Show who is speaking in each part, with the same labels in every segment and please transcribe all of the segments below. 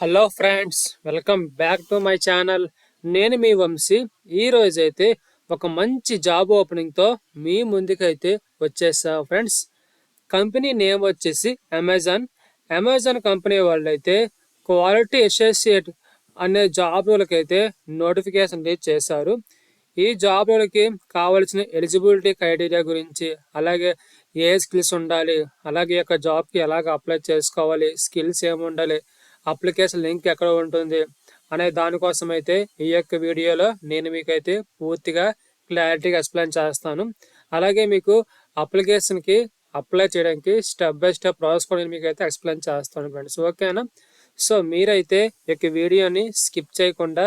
Speaker 1: Hello friends, welcome back to my channel. నేను మీ వంశీ. ఈ రోజైతే ఒక మంచి జాబ్ ఓపెనింగ్తో మీ ముందుకైతే వచ్చేసా ఫ్రెండ్స్. కంపెనీ నేమ్ వచ్చేసి అమెజాన్. అమెజాన్ కంపెనీ వాళ్ళైతే క్వాలిటీ అసోసియేట్ అనే జాబ్ రోలకైతే నోటిఫికేషన్ రిలీజ్ చేశారు. ఈ జాబ్ రోలకి కావాల్సిన ఎలిజిబిలిటీ క్రైటీరియా గురించి, అలాగే ఏ స్కిల్స్ ఉండాలి, అలాగే యొక్క జాబ్కి ఎలాగ అప్లై చేసుకోవాలి, స్కిల్స్ ఏమి ఉండాలి, అప్లికేషన్ లింక్ ఎక్కడ ఉంటుంది అనే దానికోసం అయితే ఈ యొక్క వీడియోలో నేను మీకైతే పూర్తిగా క్లారిటీగా ఎక్స్ప్లెయిన్ చేస్తాను. అలాగే మీకు అప్లికేషన్కి అప్లై చేయడానికి స్టెప్ బై స్టెప్ ప్రాసెస్ కూడా నేను మీకైతే ఎక్స్ప్లెయిన్ చేస్తాను ఫ్రెండ్స్. ఓకేనా? సో మీరైతే ఈ యొక్క వీడియోని స్కిప్ చేయకుండా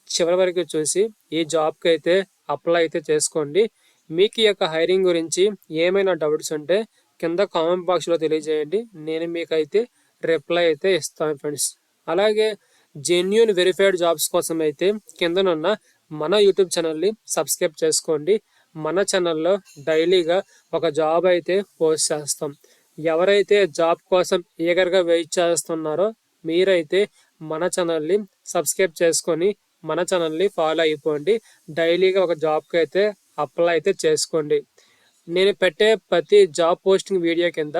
Speaker 1: చివరి వరకు చూసి ఈ జాబ్కి అయితే అప్లై అయితే చేసుకోండి. మీకు ఈ యొక్క హైరింగ్ గురించి ఏమైనా డౌట్స్ ఉంటే కింద కామెంట్ బాక్స్లో తెలియజేయండి. నేను మీకైతే రిప్లై అయితే ఇస్తాను ఫ్రెండ్స్. అలాగే జెన్యూన్ వెరిఫైడ్ జాబ్స్ కోసం అయితే కిందనున్న మన యూట్యూబ్ ఛానల్ని సబ్స్క్రైబ్ చేసుకోండి. మన ఛానల్లో డైలీగా ఒక జాబ్ అయితే పోస్ట్ చేస్తాం. ఎవరైతే జాబ్ కోసం ఈగర్గా వెయిట్ చేస్తున్నారో మీరైతే మన ఛానల్ని సబ్స్క్రైబ్ చేసుకొని మన ఛానల్ని ఫాలో అయిపోండి. డైలీగా ఒక జాబ్కి అయితే అప్లై అయితే చేసుకోండి. నేను పెట్టే ప్రతి జాబ్ పోస్టింగ్ వీడియో కింద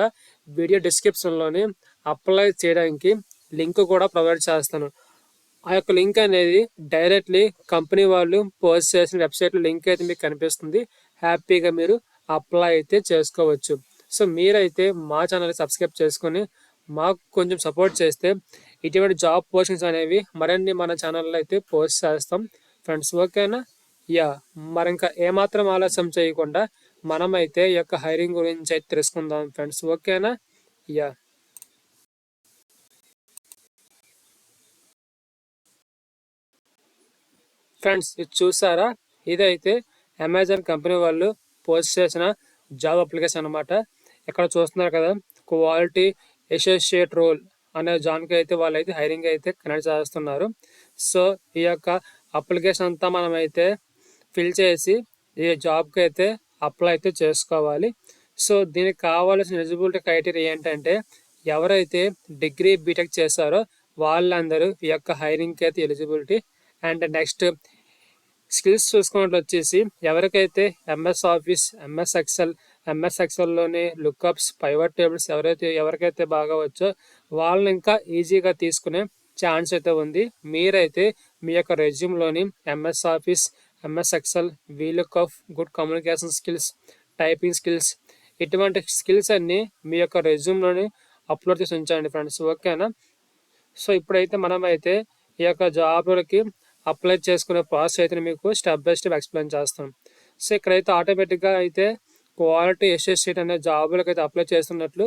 Speaker 1: వీడియో డిస్క్రిప్షన్లోనే అప్లై చేయడానికి లింక్ కూడా ప్రొవైడ్ చేస్తాను. ఆ యొక్క లింక్ అనేది డైరెక్ట్లీ కంపెనీ వాళ్ళు పోస్ట్ చేసిన వెబ్సైట్లో లింక్ అయితే మీకు కనిపిస్తుంది. హ్యాపీగా మీరు అప్లై అయితే చేసుకోవచ్చు. సో మీరైతే మా ఛానల్ని సబ్స్క్రైబ్ చేసుకొని మాకు కొంచెం సపోర్ట్ చేస్తే ఇటువంటి జాబ్ పోస్టింగ్స్ అనేవి మరిన్ని మన ఛానల్లో అయితే పోస్ట్ చేస్తాం ఫ్రెండ్స్. ఓకేనా? మరి ఇంకా ఏమాత్రం ఆలస్యం చేయకుండా మనమైతే ఈ యొక్క హైరింగ్ గురించి అయితే తెలుసుకుందాం ఫ్రెండ్స్. ఓకేనా? ఫ్రెండ్స్, ఇది చూసారా? ఇదైతే అమెజాన్ కంపెనీ వాళ్ళు పోస్ట్ చేసిన జాబ్ అప్లికేషన్ అనమాట. ఇక్కడ చూస్తున్నారు కదా, క్వాలిటీ అసోసియేట్ రోల్ అనే జాబ్కి అయితే వాళ్ళైతే హైరింగ్ అయితే కనెక్ట్ చేస్తున్నారు. సో ఈ యొక్క అప్లికేషన్ అంతా మనం అయితే ఫిల్ చేసి ఈ జాబ్కి అయితే అప్లై అయితే చేసుకోవాలి. సో దీనికి కావాల్సిన ఎలిజిబిలిటీ క్రైటీరియా ఏంటంటే ఎవరైతే డిగ్రీ బీటెక్ చేశారో వాళ్ళందరూ ఈ యొక్క హైరింగ్కి అయితే ఎలిజిబిలిటీ. అండ్ నెక్స్ట్ స్కిల్స్ చూసుకున్నట్లు వచ్చేసి ఎవరికైతే ఎంఎస్ ఆఫీస్, ఎంఎస్ ఎక్సెల్లోని లుక్అప్స్, పైవట్ టేబుల్స్ ఎవరికైతే బాగా వచ్చో వాళ్ళని ఇంకా ఈజీగా తీసుకునే ఛాన్స్ అయితే ఉంది. మీరైతే మీ యొక్క రెజ్యూమ్లోని MS office, MS excel, vlookup, good communication skills, typing skills, ఇటువంటి స్కిల్స్ అన్నీ మీ యొక్క రెజ్యూమ్లోని అప్లోడ్ చేసి ఉంచండి ఫ్రెండ్స్. ఓకేనా? సో ఇప్పుడైతే మనమైతే ఈ యొక్క జాబ్లకి అప్లై చేసుకునే ప్రాసెస్ అయితే మీకు స్టెప్ బై స్టెప్ ఎక్స్ప్లెయిన్ చేస్తాం. సో ఇక్కడైతే ఆటోమేటిక్గా అయితే క్వాలిటీ అసోసియేట్ అనే జాబులకు అయితే అప్లై చేస్తున్నట్లు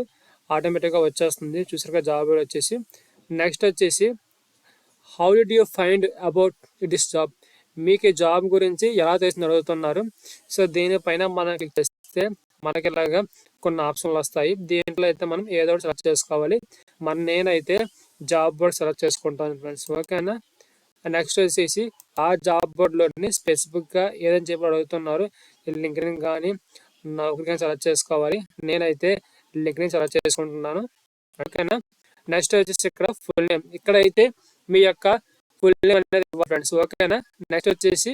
Speaker 1: ఆటోమేటిక్గా వచ్చేస్తుంది. చూసారుగా జాబ్ వచ్చేసి. నెక్స్ట్ వచ్చేసి how did you find about this job? మీకు ఈ జాబ్ గురించి ఎలా తెలిసింది అడుగుతున్నారు. సో దీనిపైన మనం క్లిక్ చేస్తే మనకి ఇలాగా కొన్ని ఆప్షన్లు వస్తాయి. దీంట్లో అయితే మనం ఏదో ఒకటి సెలెక్ట్ చేసుకోవాలి. నేనైతే జాబ్ బోర్డ్ సెలెక్ట్ చేసుకుంటాను ఫ్రెండ్స్. ఓకేనా? నెక్స్ట్ వచ్చేసి ఆ జాబ్ బోర్డ్లోని స్పెసిఫిక్గా ఏదైనా చెప్పి అడుగుతున్నారు. లింక్డ్ఇన్ కానీ నౌకరీ కానీ సెలెక్ట్ చేసుకోవాలి. నేనైతే లింక్డ్ఇన్ సెలెక్ట్ చేసుకుంటున్నాను. ఓకేనా? నెక్స్ట్ వచ్చేసి ఇక్కడ ఫుల్ నేమ్, ఇక్కడైతే మీ యొక్క ఫుల్ నేమ్ అనేది ఇవ్వాలి ఫ్రెండ్స్. ఓకేనా? నెక్స్ట్ వచ్చేసి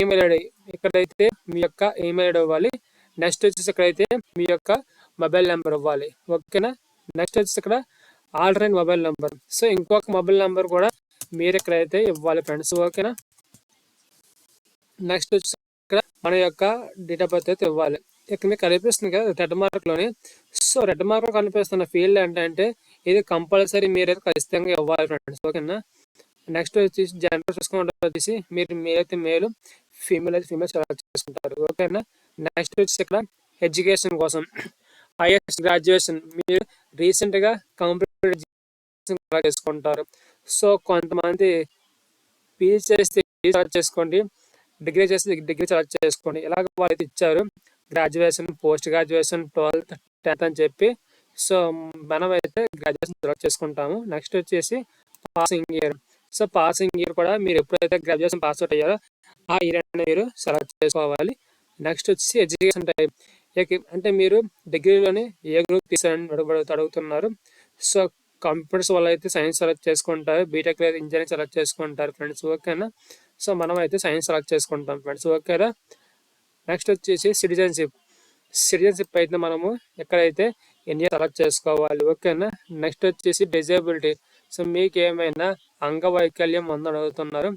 Speaker 1: ఈమెయిల్ ఐడి, ఇక్కడైతే మీ యొక్క ఈమెయిల్ ఐడి ఇవ్వాలి. నెక్స్ట్ వచ్చేసి ఇక్కడైతే మీ యొక్క మొబైల్ నెంబర్ ఇవ్వాలి. ఓకేనా? నెక్స్ట్ వచ్చేసి ఇక్కడ ఆల్టర్నేట్ మొబైల్ నెంబర్. సో ఇంకొక మొబైల్ నెంబర్ కూడా మీరు ఇక్కడైతే ఇవ్వాలి ఫ్రెండ్స్. ఓకేనా? నెక్స్ట్ వచ్చి ఇక్కడ మన యొక్క డేట్ ఆఫ్ బర్త్ అయితే ఇవ్వాలి. ఇక్కడ మీకు కనిపిస్తుంది కదా రెడ్ మార్క్లోని. సో రెడ్ మార్క్లో కనిపిస్తున్న ఫీల్డ్ ఏంటంటే ఇది కంపల్సరీ మీరైతే ఖచ్చితంగా ఇవ్వాలి ఫ్రెండ్స్. ఓకేనా? నెక్స్ట్ వచ్చేసి జెండర్ చూసుకుంటే వచ్చేసి మీరు మేలైతే మేలు, ఫీమేల్ అయితే ఫీమేల్ సెలెక్ట్ చేసుకుంటారు. ఓకేనా? నెక్స్ట్ వచ్చేసి ఇక్కడ ఎడ్యుకేషన్ కోసం హైయెస్ట్ గ్రాడ్యుయేషన్ మీరు రీసెంట్గా కంప్లీట్ చేసుకుంటారు. సో కొంతమంది పీజీ చేస్తే పీజీ సెలెక్ట్ చేసుకోండి, డిగ్రీ చేస్తే డిగ్రీ సెలెక్ట్ చేసుకోండి. ఇలాగ వాళ్ళైతే ఇచ్చారు. Graduation, post graduation, 12th, 10th అని చెప్పి. సో మనం అయితే గ్రాడ్యుయేషన్ సెలెక్ట్ చేసుకుంటాము. నెక్స్ట్ వచ్చేసి passing year. So passing year కూడా మీరు ఎప్పుడైతే గ్రాడ్యుయేషన్ పాస్ అవుట్ అయ్యారో ఆ ఇయర్ అనేది మీరు సెలెక్ట్ చేసుకోవాలి. నెక్స్ట్ వచ్చేసి ఎడ్యుకేషన్ టైప్, అంటే మీరు డిగ్రీలోని ఏ గ్రూప్ తీసారని అడుగుతున్నారు. సో కంప్యూటర్స్ వాళ్ళు అయితే సైన్స్ సెలెక్ట్ చేసుకుంటారు, బీటెక్ అయితే ఇంజనీరింగ్ సెలెక్ట్ చేసుకుంటారు ఫ్రెండ్స్. ఓకేనా. సో మనం అయితే సైన్స్ సెలెక్ట్ చేసుకుంటాం ఫ్రెండ్స్. ఓకేనా. నెక్స్ట్ వచ్చేసి సిటిజన్షిప్ అయితే మనము ఎక్కడైతే ఇండియా సెలెక్ట్ చేసుకోవాలి. ఓకేనా. నెక్స్ట్ వచ్చేసి డిజేబిలిటీ. సో మీకు ఏమైనా అంగవైకల్యం ఉందని అడుగుతున్నారు.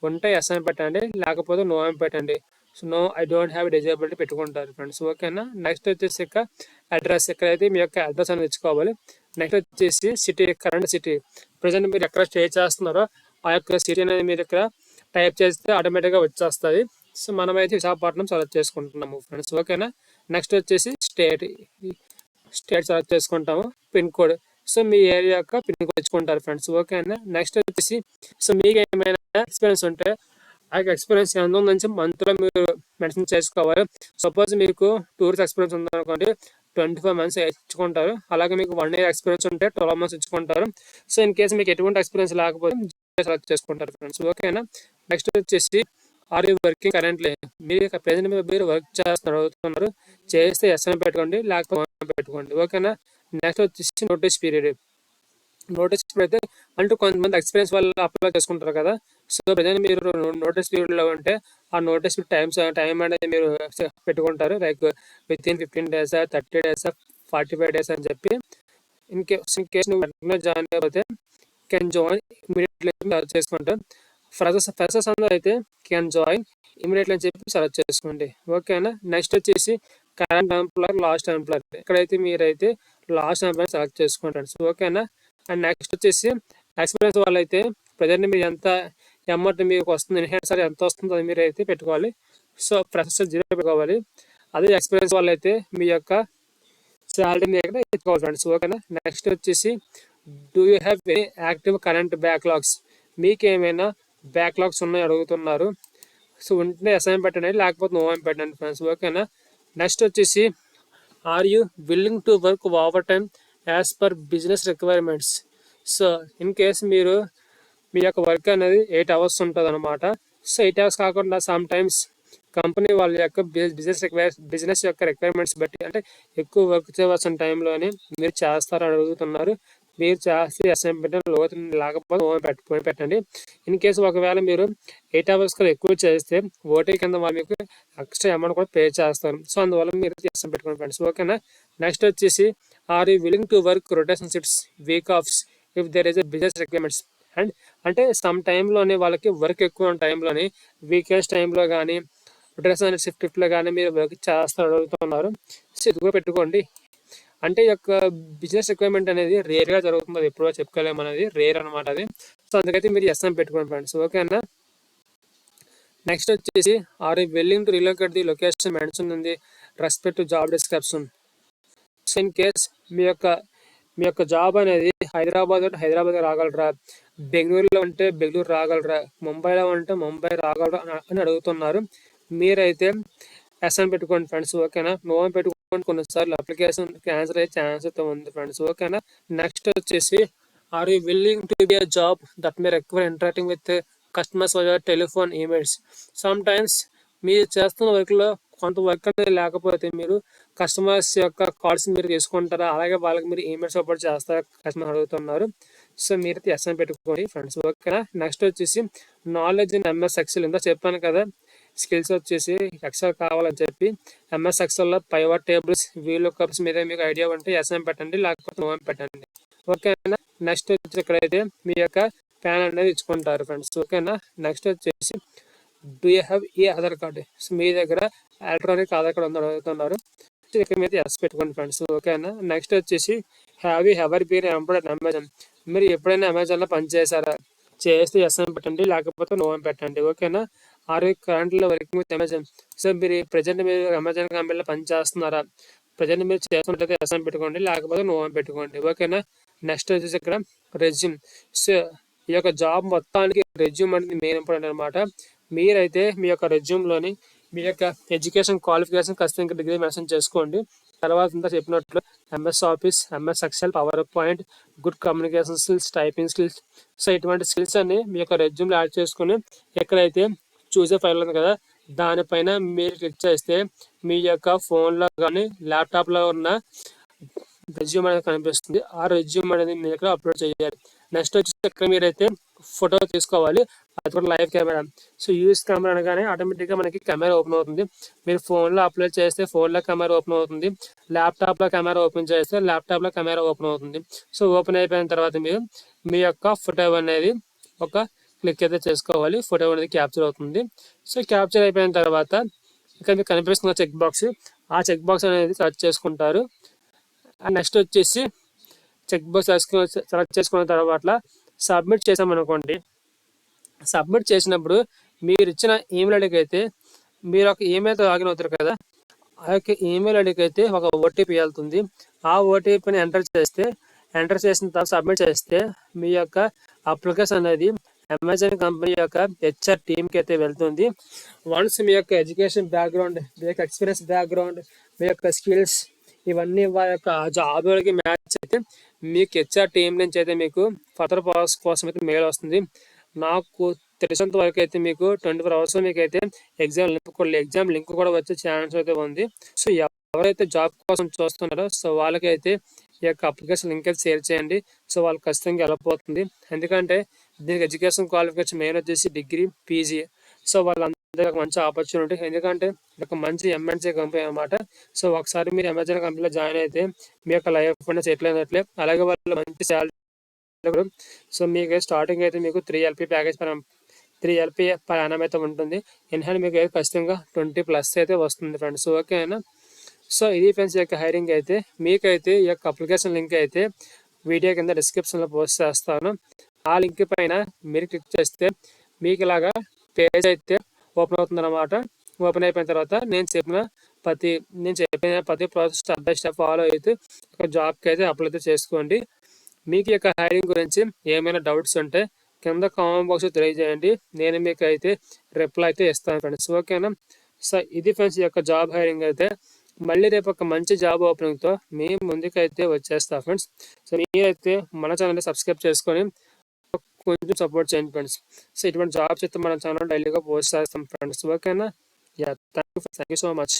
Speaker 1: ఉంటే ఎస్ అని పెట్టండి, లేకపోతే నో అని పెట్టండి. So no I don't have disability పెట్టుకుంటారు ఫ్రెండ్స్. ఓకేనా. నెక్స్ట్ వచ్చేసి ఇక అడ్రస్, ఎక్కడైతే మీ యొక్క అడ్రస్ అనేది ఇచ్చుకోవాలి. నెక్స్ట్ వచ్చేసి సిటీ, కరెంట్ సిటీ, ప్రజెంట్ మీరు ఎక్కడ స్టే చేస్తున్నారో ఆ యొక్క సిటీ అనేది మీరు ఇక్కడ టైప్ చేస్తే ఆటోమేటిక్గా వచ్చేస్తుంది. సో మనమైతే విశాఖపట్నం సెలెక్ట్ చేసుకుంటున్నాము ఫ్రెండ్స్. ఓకేనా. నెక్స్ట్ వచ్చేసి స్టేట్ సెలెక్ట్ చేసుకుంటాము. పిన్ కోడ్, సో మీ ఏరియా యొక్క పిన్ కోడ్ ఇచ్చుకుంటారు ఫ్రెండ్స్. ఓకేనా. నెక్స్ట్ వచ్చేసి సో మీకు ఏమైనా ఎక్స్పీరియన్స్ ఉంటే ఆ ఎక్స్పీరియన్స్ ఎంత ఉందని మంత్లో మీరు మెన్షన్ చేసుకోవాలి. సపోజ్ మీకు 2 years ఎక్స్పీరియన్స్ ఉందనుకోండి, 25 months ఇచ్చుకుంటారు. అలాగే మీకు 1 year ఎక్స్పీరియన్స్ ఉంటే 12 months ఇచ్చుకుంటారు. సో ఇన్ కేసు మీకు ఎటువంటి ఎక్స్పీరియన్స్ లేకపోతే సెలెక్ట్ చేసుకుంటారు ఫ్రెండ్స్. ఓకేనా. నెక్స్ట్ వచ్చేసి ఆర్ యూ వర్కింగ్ కరెంట్లీ, మీరు ప్రెజెంట్ మీరు వర్క్ చేస్తున్నారు, చేస్తే ఎస్ అని పెట్టుకోండి, లేకపోతే పెట్టుకోండి. ఓకేనా. నెక్స్ట్ వచ్చేసి నోటీస్ పీరియడ్. నోటీస్ పీరియడ్ అయితే అంటూ కొంతమంది ఎక్స్పీరియన్స్ వాళ్ళు అప్లై చేసుకుంటారు కదా. సో ప్రజెంట్ మీరు నోటీస్ పీరియడ్లో ఉంటే ఆ నోటీస్ టైం అనేది మీరు పెట్టుకుంటారు. Like within 15 days, 30 days, 45 days అని చెప్పి. ఇన్ కేస్ నువ్వు వెంటనే జాయిన్ అయిపోతే కెన్ జాయిన్ ఇమీడియట్లీ సెలెక్ట్ చేసుకుంటాం. ఫ్రెషర్స్ అందరూ అయితే కెన్ జాయిన్ ఇమీడియట్లీ అని చెప్పి సెలెక్ట్ చేసుకోండి. ఓకేనా. నెక్స్ట్ వచ్చేసి కరెంట్ ఎంప్లాయర్, లాస్ట్ ఎంప్లాయర్, ఎక్కడైతే మీరైతే లాస్ట్ ఎంప్లాయర్ సెలెక్ట్ చేసుకుంటారు. సో ఓకేనా. అండ్ నెక్స్ట్ వచ్చేసి ఎక్స్పీరియన్స్ వాళ్ళైతే ప్రజెంట్ మీరు ఎంత అమౌంట్ మీకు వస్తుంది, ఇన్హెడ్ సార్ ఎంత వస్తుందో అది మీరు అయితే పెట్టుకోవాలి. సో ఫ్రెషర్స్ 0 పెట్టుకోవాలి. అదే ఎక్స్పీరియన్స్ వాళ్ళైతే మీ యొక్క శాలరీని ఇక్కడ ఇచ్చుకోవాలి ఫ్రెండ్స్. ఓకేనా. నెక్స్ట్ వచ్చేసి do you have any active current backlogs, మీకు ఏమైనా బ్యాక్లాగ్స్ ఉన్నాయి అడుగుతున్నారు. సో ఉంటే అసైన్ పెట్టండి, లేకపోతే నో అని పెట్టండి ఫ్రెండ్స్. ఓకేనా. నెక్స్ట్ వచ్చేసి are you willing to work overtime as per business requirements. So in case మీరు మీ యొక్క వర్క్ అనేది 8 hours ఉంటుంది అనమాట. సో 8 hours కాకుండా సమ్ టైమ్స్ కంపెనీ వాళ్ళ యొక్క బిజినెస్ యొక్క రిక్వైర్మెంట్స్ బట్టి, అంటే ఎక్కువ వర్క్ చేయవలసిన టైంలోనే మీరు చేస్తారని అడుగుతున్నారు. మీరు చేస్తే అసైన్ పెట్టండి, లేకపోతే పెట్టండి. ఇన్ కేసు ఒకవేళ మీరు 8 hours కన్నా ఎక్కువ చేస్తే ఓటీ కింద వాళ్ళు మీకు ఎక్స్ట్రా అమౌంట్ కూడా పే చేస్తారు. సో అందువల్ల మీరు అసైన్ పెట్టుకోండి ఫ్రెండ్స్. ఓకేనా. నెక్స్ట్ వచ్చేసి are you willing to work rotation shifts, week offs if there is a business requirements. And అంటే సమ్ టైంలోనే వాళ్ళకి వర్క్ ఎక్కువ ఉన్న టైంలోని వీకెండ్స్ టైంలో కానీ రొటేషన్ షిఫ్ట్లో కానీ మీరు వర్క్ చేస్తారు అడుగుతున్నారు. సో ఇది కూడా పెట్టుకోండి. అంటే ఈ యొక్క బిజినెస్ రిక్వైర్మెంట్ అనేది రేర్గా జరుగుతుంది, అది ఎప్పుడో చెప్పుకోలేము, అనేది రేర్ అనమాట అది. సో అందుకైతే మీరు ఎస్ఎం పెట్టుకోండి ఫ్రెండ్స్. ఓకేనా. నెక్స్ట్ వచ్చేసి are you willing to relocate the location mention ఉంది respect to job description. So in case మీ యొక్క జాబ్ అనేది హైదరాబాద్ రాగలరా, బెంగళూరులో ఉంటే బెంగళూరు రాగలరా, ముంబైలో ఉంటే ముంబై రాగలరా అని అడుగుతున్నారు. మీరైతే ఎస్ అని పెట్టుకోండి ఫ్రెండ్స్. ఓకేనా. నో అని పెట్టుకోండి, కొన్నిసార్లు అప్లికేషన్ క్యాన్సిల్ అయ్యే ఛాన్స్ అయితే ఉంది ఫ్రెండ్స్. ఓకేనా. నెక్స్ట్ వచ్చేసి are you willing to be a job that may require interacting with customers via telephone, emails. Sometimes మీరు చేస్తున్న వర్క్లో కొంత వర్క్ అనేది లేకపోతే మీరు కస్టమర్స్ యొక్క కాల్స్ మీరు తీసుకుంటారా, అలాగే వాళ్ళకి మీరు ఈమెయిల్ సపోర్ట్ చేస్తారా కస్టమర్ అడుగుతున్నారు. సో మీరు ఎస్ అని పెట్టుకోండి ఫ్రెండ్స్. ఓకేనా. నెక్స్ట్ వచ్చేసి నాలెడ్జ్ ఇన్ ఎంఎస్ ఎక్సెల్, ఇందా చెప్పాను కదా స్కిల్స్ వచ్చేసి ఎక్సెల్ కావాలని చెప్పి. ఎంఎస్ ఎక్సెల్లో పైవట్ టేబుల్స్, వీలుకప్స్ మీద మీకు ఐడియా ఉంటే ఎస్ అని పెట్టండి, లేకపోతే నో అని పెట్టండి. ఓకేనా. నెక్స్ట్ వచ్చి ఇక్కడైతే మీ యొక్క ప్యాన్ అనేది ఇచ్చుకుంటారు ఫ్రెండ్స్. ఓకేనా. నెక్స్ట్ వచ్చేసి do you have a Aadhaar card, so మీ దగ్గర ఎలక్ట్రానిక్ ఆధార్ కార్డు ఉందని అడుగుతున్నారు. ఇక్కడ మీద ఎస్ పెట్టుకోండి ఫ్రెండ్స్. ఓకేనా. నెక్స్ట్ వచ్చేసి have you ever been employed Amazon, మీరు ఎప్పుడైనా అమెజాన్లో పనిచేశారా, చేస్తే ఎస్ అని పెట్టండి, లేకపోతే నో అని పెట్టండి. ఓకేనా. ఆర్ యూ కరెంట్లో వర్కింగ్ విత్ అమెజాన్, సో మీరు ప్రజెంట్ మీరు అమెజాన్ కంపెనీలో పనిచేస్తున్నారా, ప్రజెంట్ మీరు చేస్తుంటే ఎస్ అని పెట్టుకోండి, లేకపోతే నో అని పెట్టుకోండి. ఓకేనా. నెక్స్ట్ వచ్చేసి ఇక్కడ రెజ్యూమ్. సో ఈ యొక్క జాబ్ మొత్తానికి రెజ్యూమ్ అనేది మెయిన్ ఇంపార్టెంట్ అనమాట. మీరైతే మీ యొక్క రెజ్యూమ్లోని మీ యొక్క ఎడ్యుకేషన్ క్వాలిఫికేషన్ ఖచ్చితంగా డిగ్రీ మెన్షన్ చేసుకోండి. తర్వాత ఇంత చెప్పినట్లు MS office, MS XL, power point, good communication skills, typing skills. So ఇటువంటి స్కిల్స్ అన్ని మీ యొక్క రెజ్యూమ్లో యాడ్ చేసుకుని ఎక్కడైతే చూసే ఫైల్ ఉంది కదా దానిపైన మీరు క్లిక్ చేస్తే మీ యొక్క ఫోన్లో కానీ ల్యాప్టాప్లో ఉన్న రెజ్యూమ్ అనేది కనిపిస్తుంది. ఆ రెజ్యూమ్ అనేది మీరు ఇక్కడ అప్లోడ్ చేయాలి. నెక్స్ట్ వచ్చేసి ఇక్కడ మీరైతే ఫోటో తీసుకోవాలి, అది కూడా live camera. So US camera అనగానే ఆటోమేటిక్గా మనకి కెమెరా ఓపెన్ అవుతుంది. మీరు ఫోన్లో అప్లోడ్ చేస్తే ఫోన్లో కెమెరా ఓపెన్ అవుతుంది, ల్యాప్టాప్లో కెమెరా ఓపెన్ చేస్తే ల్యాప్టాప్లో కెమెరా ఓపెన్ అవుతుంది. సో ఓపెన్ అయిపోయిన తర్వాత మీరు మీ యొక్క ఫోటో అనేది ఒక క్లిక్ అయితే చేసుకోవాలి, ఫోటో అనేది క్యాప్చర్ అవుతుంది. సో క్యాప్చర్ అయిపోయిన తర్వాత ఇక్కడ మీకు కనిపిస్తున్న చెక్ బాక్స్, ఆ చెక్ బాక్స్ అనేది సెలెక్ట్ చేసుకుంటారు. నెక్స్ట్ వచ్చేసి చెక్ బాక్స్ సెలెక్ట్ చేసుకున్న తర్వాత సబ్మిట్ చేసామనుకోండి, సబ్మిట్ చేసినప్పుడు మీరు ఇచ్చిన ఈమెయిల్ ఐడికి అయితే మీరు ఒక ఈమెయిల్తో లాగిన్ అవుతారు కదా, ఆ యొక్క ఈమెయిల్ ఐడికి అయితే ఒక ఓటీపీ వెళ్తుంది. ఆ ఓటీపీని ఎంటర్ చేసిన తర్వాత సబ్మిట్ చేస్తే మీ యొక్క అప్లికేషన్ అనేది అమెజాన్ కంపెనీ యొక్క హెచ్ఆర్ టీమ్కి అయితే వెళ్తుంది. వన్స్ మీ యొక్క ఎడ్యుకేషన్ బ్యాక్గ్రౌండ్, మీ యొక్క ఎక్స్పీరియన్స్ బ్యాక్గ్రౌండ్, మీ యొక్క స్కిల్స్ ఇవన్నీ వారి యొక్క జాబ్కి మ్యాచ్ అయితే మీకు హెచ్ఆర్ టీం నుంచి అయితే మీకు ఫర్దర్ ప్రాసెస్ కోసం అయితే మెయిల్ వస్తుంది. నాకు తెలిసినంత వరకు అయితే మీకు 24 hours మీకు అయితే ఎగ్జామ్ లింక్ కూడా వచ్చే ఛాన్స్ అయితే ఉంది. సో ఎవరైతే జాబ్ కోసం చూస్తున్నారో సో వాళ్ళకైతే ఈ యొక్క అప్లికేషన్ లింక్ అయితే షేర్ చేయండి. సో వాళ్ళు ఖచ్చితంగా వెళ్ళిపోతుంది. ఎందుకంటే దీనికి ఎడ్యుకేషన్ క్వాలిఫికేషన్ మెయిన్ వచ్చేసి డిగ్రీ, పీజీ. సో వాళ్ళందరికీ మంచి ఆపర్చునిటీ, ఎందుకంటే ఒక మంచి ఎంఎన్సీ కంపెనీ అనమాట. సో ఒకసారి మీరు అమెజాన్ కంపెనీలో జాయిన్ అయితే మీ యొక్క లైఫ్ అనేది సెటిల్ అయినట్లే. అలాగే వాళ్ళు మంచి శాలరీ. సో మీకు స్టార్టింగ్ అయితే మీకు 3 LP package 3 LP per annum అయితే ఉంటుంది. ఇన్ హ్యాండ్ మీకు అయితే ఖచ్చితంగా 20+ అయితే వస్తుంది ఫ్రెండ్స్. ఓకేనా? సో ఇది ఫ్రెండ్స్ యొక్క హైరింగ్ అయితే. మీకైతే ఈ యొక్క అప్లికేషన్ లింక్ అయితే వీడియో కింద డిస్క్రిప్షన్లో పోస్ట్ చేస్తాను. ఆ లింక్ పైన మీరు క్లిక్ చేస్తే మీకు ఇలాగా పేజ్ అయితే ఓపెన్ అవుతుంది అనమాట. ఓపెన్ అయిపోయిన తర్వాత నేను చెప్పిన ప్రతి process step by step follow అయితే ఒక జాబ్కి అయితే అప్లై అయితే చేసుకోండి. మీకు యొక్క హైరింగ్ గురించి ఏమైనా డౌట్స్ ఉంటే కింద కామెంట్ బాక్స్ తెలియజేయండి, నేను మీకు అయితే రిప్లై అయితే ఇస్తాను ఫ్రెండ్స్. ఓకేనా? సో ఇది ఫ్రెండ్స్ యొక్క జాబ్ హైరింగ్ అయితే. మళ్ళీ రేపు ఒక మంచి జాబ్ ఓపెనింగ్తో మీ ముందుకైతే వచ్చేస్తా ఫ్రెండ్స్. సో మీరైతే మన ఛానల్ని సబ్స్క్రైబ్ చేసుకొని కొంచెం సపోర్ట్ చేయండి ఫ్రెండ్స్. సో ఇటువంటి జాబ్స్ అయితే మన ఛానల్ డైలీగా పోస్ట్ చేస్తాం ఫ్రెండ్స్. ఓకేనా? Yeah, thank you so much.